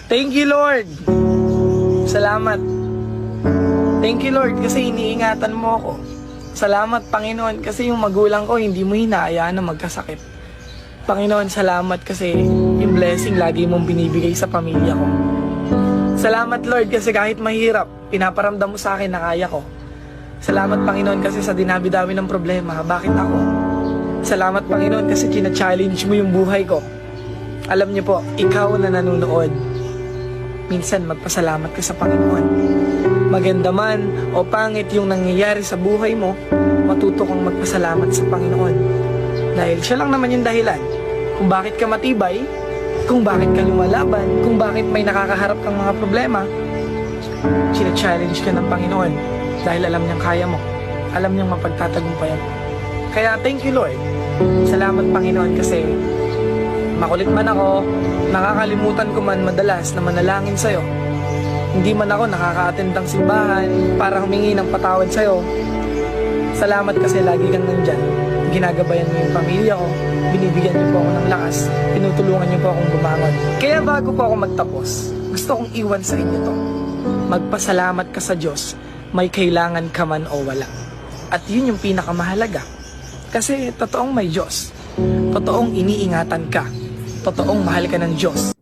Thank you, Lord. Salamat. Thank you, Lord, kasi iniingatan mo ako. Salamat, Panginoon, kasi yung magulang ko hindi mo hinahayaan na magkasakit. Panginoon, salamat kasi yung blessing lagi mong binibigay sa pamilya ko. Salamat, Lord, kasi kahit mahirap, pinaparamdam mo sa akin na kaya ko. Salamat, Panginoon, kasi sa dinabi-dami ng problema, bakit ako? Salamat, Panginoon, kasi china-challenge mo yung buhay ko. Alam niyo po, ikaw na nanonood, minsan magpasalamat ka sa Panginoon. Maganda man o pangit yung nangyayari sa buhay mo, matuto kang magpasalamat sa Panginoon. Dahil siya lang naman yung dahilan kung bakit ka matibay, kung bakit ka lumalaban, kung bakit may nakakaharap kang mga problema. China-challenge ka ng Panginoon dahil alam niyang kaya mo. Alam niyang mapagtatagumpayan. Kaya thank you, Lord. Salamat, Panginoon, kasi makulit man ako, nakakalimutan ko man madalas na manalangin sa'yo. Hindi man ako nakaka-attend ng simbahan para humingi ng patawad sa'yo. Salamat kasi lagi kang nandyan. Ginagabayan mo yung pamilya ko, binibigyan niyo po ako ng lakas, tinutulungan niyo po akong bumangon. Kaya bago po ako magtapos, gusto kong iwan sa inyo to. Magpasalamat ka sa Diyos, may kailangan ka man o wala. At yun yung pinakamahalaga. Kasi totoong may Diyos. Totoong iniingatan ka. Totoong mahal ka ng Diyos.